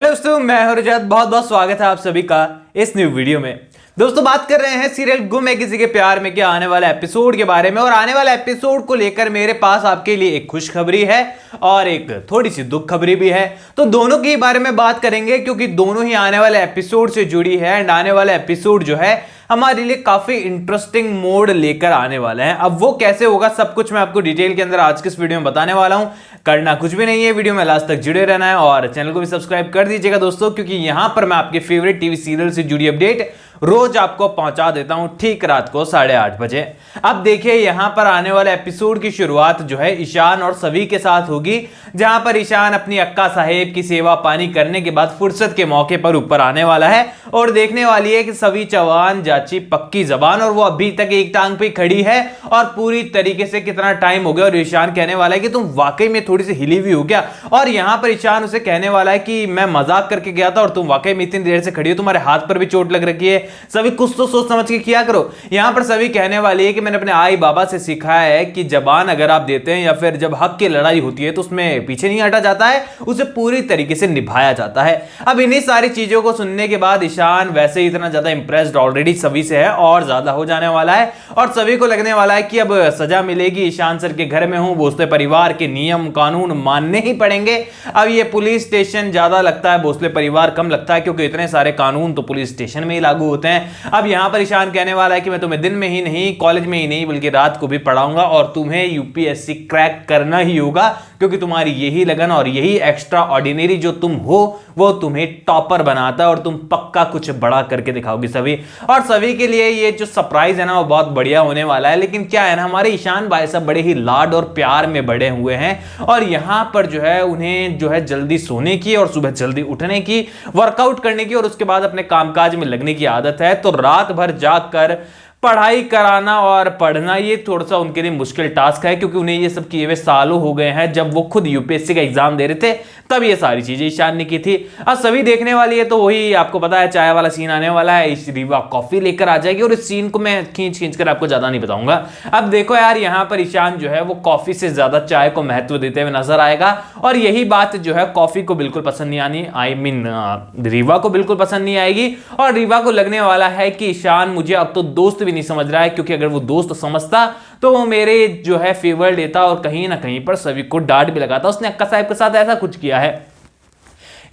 दोस्तों मैं हूं रजत, बहुत बहुत स्वागत है आप सभी का इस न्यू वीडियो में। दोस्तों बात कर रहे हैं सीरियल गुम है किसी के प्यार में के आने वाले एपिसोड के बारे में। और आने वाले एपिसोड को लेकर मेरे पास आपके लिए एक खुशखबरी है और एक थोड़ी सी दुख खबरी भी है। तो दोनों के बारे में बात करेंगे क्योंकि दोनों ही आने वाले एपिसोड से जुड़ी है। एंड आने वाले एपिसोड जो है हमारे लिए काफी इंटरेस्टिंग मोड लेकर आने वाले हैं। अब वो कैसे होगा सब कुछ मैं आपको डिटेल के अंदर आज के इस वीडियो में बताने वाला हूं। करना कुछ भी नहीं है, वीडियो में लास्ट तक जुड़े रहना है और चैनल को भी सब्सक्राइब कर दीजिएगा दोस्तों, क्योंकि यहां पर मैं आपके फेवरेट टीवी सीरियल से जुड़ी अपडेट रोज आपको पहुंचा देता हूं ठीक रात को 8:30 बजे। अब देखिए यहां पर आने वाले एपिसोड की शुरुआत जो है ईशान और सभी के साथ होगी, जहां पर ईशान अपनी अक्का साहेब की सेवा पानी करने के बाद फुर्सत के मौके पर ऊपर आने वाला है और देखने वाली है कि सभी जवान जाची पक्की जबान और वो अभी तक एक टांग पे खड़ी है और पूरी तरीके से कितना टाइम हो गया। और ईशान कहने वाला है कि तुम वाकई में थोड़ी सी हिली हुई हो क्या। और यहां पर ईशान उसे कहने वाला है कि मैं मजाक करके गया था और तुम वाकई में इतनी देर से खड़ी हो, तुम्हारे हाथ पर भी चोट लग रखी है, सभी कुछ तो सोच समझ के किया करो। यहां पर सभी कहने वाली है कि मैंने अपने आई बाबा से सीखा है कि जबान अगर आप देते हैं या फिर जब हक की लड़ाई होती है तो उसमें पीछे नहीं हटा जाता है, उसे पूरी तरीके से निभाया जाता है। अब इन्हीं सारी चीजों को सुनने के बाद ईशान वैसे ही इतना ज्यादा इंप्रेस्ड ऑलरेडी सभी से है और ज्यादा हो जाने वाला है और सभी को लगने वाला है कि अब सजा मिलेगी। ईशान सर के घर में हूं, भोसले परिवार के नियम कानून मानने ही पड़ेंगे। अब ये पुलिस स्टेशन ज्यादा लगता है, भोसले परिवार कम लगता है, क्योंकि इतने सारे कानून तो पुलिस स्टेशन में ही लागू होते हैं। अब यहां पर ईशान कहने वाला है कि मैं तुम्हें दिन में ही नहीं, कॉलेज में ही नहीं, बल्कि रात को भी पढ़ाऊंगा और तुम्हें यूपीएससी क्रैक करना ही होगा, क्योंकि तुम्हारी यही लगन और यही एक्स्ट्रा ऑर्डिनरी जो तुम हो वो तुम्हें टॉपर बनाता है और तुम पक्का कुछ बड़ा करके दिखाओगी सभी। और सभी के लिए ये जो सरप्राइज है ना वो बहुत बढ़िया होने वाला है। लेकिन क्या है ना, हमारे ईशान भाई साहब बड़े ही लाड और प्यार में बड़े हुए हैं और यहां पर जो है उन्हें जो है जल्दी सोने की और सुबह जल्दी उठने की, वर्कआउट करने की और उसके बाद अपने कामकाज में लगने की आदत है। तो रात भर जागकर पढ़ाई कराना और पढ़ना ये थोड़ा सा उनके लिए मुश्किल टास्क है, क्योंकि उन्हें ये सब किए हुए सालों हो गए हैं। जब वो खुद यूपीएससी का एग्जाम दे रहे थे तब ये सारी चीजें ईशान ने की थी। अब सभी देखने वाली है तो वही आपको पता है चाय वाला सीन आने वाला है। रीवा कॉफी लेकर आ जाएगी और इस सीन को मैं खींच कर आपको ज्यादा नहीं बताऊंगा। अब देखो यार, यहाँ पर ईशान जो है वो कॉफी से ज्यादा चाय को महत्व देते हुए नजर आएगा और यही बात जो है कॉफी को बिल्कुल पसंद नहीं आनी, रीवा को बिल्कुल पसंद नहीं आएगी। और रीवा को लगने वाला है कि ईशान मुझे अब तो दोस्त भी नहीं समझ रहा है, क्योंकि अगर वो दोस्त समझता तो वो मेरे जो है फेवर लेता और कहीं ना कहीं पर सभी को डांट भी लगाता। उसने अक्का साहब के साथ ऐसा कुछ किया है।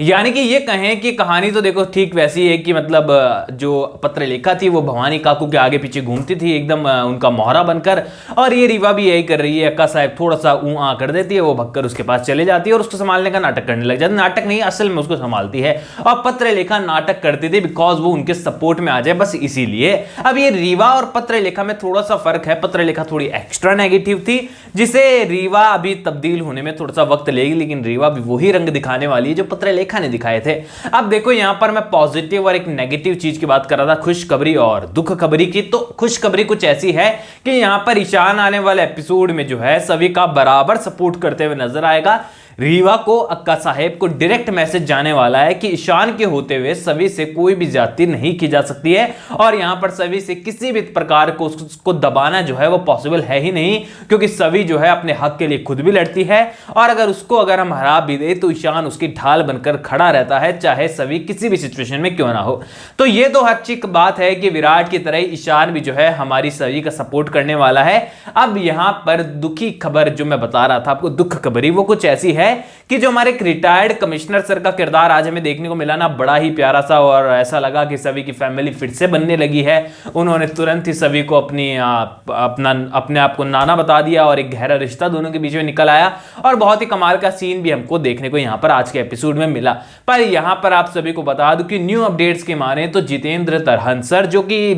यानी कि ये कहें कि कहानी तो देखो ठीक वैसी है कि मतलब जो पत्रलेखा थी वो भवानी काकू के आगे पीछे घूमती थी एकदम उनका मोहरा बनकर, और ये रीवा भी यही कर रही है। अक्का साहब थोड़ा सा ऊ आ कर देती है, वो भगकर उसके पास चले जाती है और उसको संभालने का नाटक करने लग जाती है। नाटक नहीं, असल में उसको संभालती है। और पत्रलेखा नाटक करती थी बिकॉज वो उनके सपोर्ट में आ जाए, बस इसीलिए। अब ये रीवा और पत्रलेखा में थोड़ा सा फर्क है। पत्रलेखा थोड़ी एक्स्ट्रा नेगेटिव थी, जिसे रीवा अभी तब्दील होने में थोड़ा सा वक्त लेगी, लेकिन रीवा भी वही रंग दिखाने वाली है जो पत्रलेखा ने दिखाए थे। अब देखो यहां पर मैं पॉजिटिव और एक नेगेटिव चीज की बात कर रहा था, खुशखबरी और दुख खबरी की। तो खुशखबरी कुछ ऐसी है कि यहां पर ईशान आने वाले एपिसोड में जो है सभी का बराबर सपोर्ट करते हुए नजर आएगा। रीवा को अक्का साहेब को डायरेक्ट मैसेज जाने वाला है कि ईशान के होते हुए सभी से कोई भी ज्यादती नहीं की जा सकती है और यहां पर सभी से किसी भी प्रकार को उसको दबाना जो है वो पॉसिबल है ही नहीं, क्योंकि सभी जो है अपने हक के लिए खुद भी लड़ती है और अगर हम हरा भी दे तो ईशान उसकी ढाल बनकर खड़ा रहता है, चाहे सभी किसी भी सिचुएशन में क्यों ना हो। तो ये तो अच्छी बात है कि विराट की तरह ईशान भी जो है हमारी सभी का सपोर्ट करने वाला है। अब यहां पर दुखी खबर जो मैं बता रहा था आपको, दुख खबरी, वो कुछ ऐसी है कि जो हमारे रिटायर्ड कमिश्नर सर का किरदार आज हमें देखने को मिला ना, बड़ा ही प्यारा सा, और ऐसा लगा कि सभी की फैमिली फिर से बनने लगी है। उन्होंने तुरंत ही सभी को अपने आप को नाना बता दिया और एक गहरा रिश्ता दोनों के बीच में निकल आया और बहुत ही कमाल का सीन भी हमको देखने को यहां पर आज के एपिसोड में मिला। पर यहां पर आप सभी को बता दूं कि न्यू अपडेट्स के माने तो जितेंद्र तरहन सर जो कि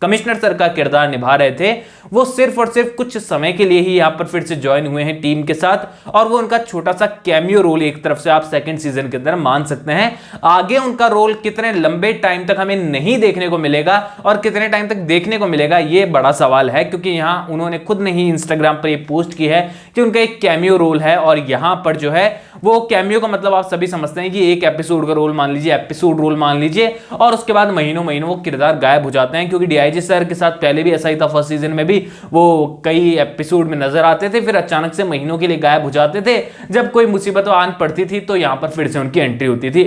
कमिश्नर सर का किरदार निभा रहे थे, वो सिर्फ और सिर्फ कुछ समय के लिए ही यहां पर फिर से ज्वाइन हुए हैं टीम के साथ और वो उनका छोटा सा कैमियो रोल एक तरफ से आप सेकंड सीजन के अंदर मान सकते हैं। आगे उनका रोल कितने लंबे टाइम तक हमें नहीं देखने को मिलेगा और कितने टाइम तक देखने को मिलेगा ये बड़ा सवाल है, क्योंकि यहां उन्होंने खुद ने ही इंस्टाग्राम पर ये पोस्ट की है कि उनका एक कैमियो रोल है और यहां पर जो है वो कैमियो का मतलब आप सभी समझते हैं कि एक एपिसोड का रोल मान लीजिए, एपिसोड रोल मान लीजिए, और उसके बाद महीनों महीनों वो किरदार गायब हो जाते हैं। क्योंकि डीआईजी सर के साथ पहले भी ऐसा ही था, फर्स्ट सीजन में भी वो कई एपिसोड में नजर आते थे, फिर अचानक से महीनों के लिए गायब हो जाते थे। जब कोई मुसीबत आन पड़ती थी तो यहां पर फिर से उनकी एंट्री होती थी।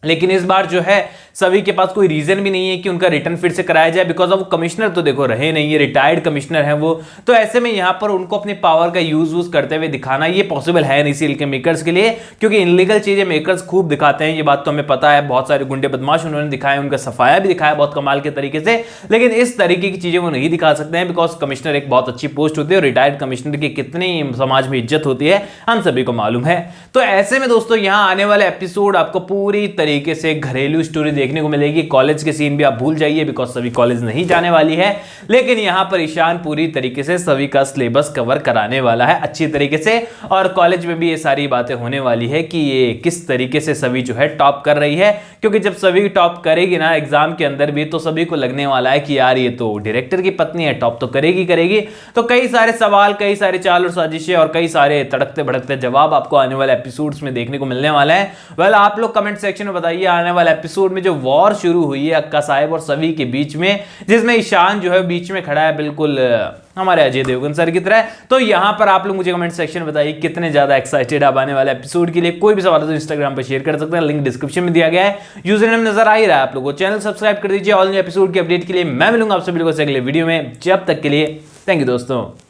लेकिन इस बार जो है सभी के पास कोई रीजन भी नहीं है कि उनका रिटर्न फिर से कराया जाए, बिकॉज ऑफ कमिश्नर तो देखो रहे नहीं है, रिटायर्ड कमिश्नर है वो। तो ऐसे में यहां पर उनको अपनी पावर का यूज करते हुए दिखाना ये पॉसिबल है नहीं सीरियल के मेकर्स के लिए, क्योंकि इनलीगल चीजें मेकर्स खूब दिखाते हैं, ये बात तो हमें पता है। बहुत सारे गुंडे बदमाश उन्होंने दिखाए, उनका सफाया भी दिखाया बहुत कमाल के तरीके से, लेकिन इस तरीके की चीजें वो नहीं दिखा सकते हैं, बिकॉज कमिश्नर एक बहुत अच्छी पोस्ट होती है और रिटायर्ड कमिश्नर की कितनी समाज में इज्जत होती है हम सभी को मालूम है। तो ऐसे में दोस्तों यहां आने वाले एपिसोड आपको पूरी तरीके से घरेलू स्टोरी देखने को मिलेगी। कॉलेज के सीन भी आप भूल जाइए, बिकॉज सभी कॉलेज नहीं जाने वाली है, लेकिन यहां पर ईशान पूरी तरीके से सभी का सिलेबस कवर कराने वाला है अच्छी तरीके से। और कॉलेज में भी ये सारी बातें होने वाली है कि ये किस तरीके से सभी जो है टॉप कर रही है, क्योंकि जब सभी टॉप करेगी ना एग्जाम के अंदर भी, तो सभी को लगने वाला है कि यार ये तो डायरेक्टर की पत्नी है, टॉप तो करेगी करेगी। तो कई सारे सवाल, कई सारे चाल और साजिशें और कई सारे तड़कते भड़कते जवाब आपको आने वाले एपिसोड्स में देखने को मिलने वाला है। वेल आप लोग कमेंट सेक्शन में बताइए आने वाले एपिसोड में जो वॉर शुरू हुई है अक्का साहिब और सभी के बीच में, जिसमें ईशान जो है बीच में खड़ा है बिल्कुल हमारे अजय देवगन सर की तरह, तो यहां पर आप लोग मुझे कमेंट सेक्शन में बताइए कितने ज्यादा एक्साइटेड आप आने वाले एपिसोड के लिए। कोई भी सवाल है तो इंस्टाग्राम पर शेयर कर सकते हैं, लिंक डिस्क्रिप्शन में दिया गया है, यूजर नेम नजर आ ही रहा है आप लोगों को। चैनल सब्सक्राइब कर दीजिए ऑल न्यू एपिसोड के अपडेट के लिए। मैं मिलूंगा आपसे बिल्कुल अगले वीडियो में, जब तक के लिए थैंक यू दोस्तों।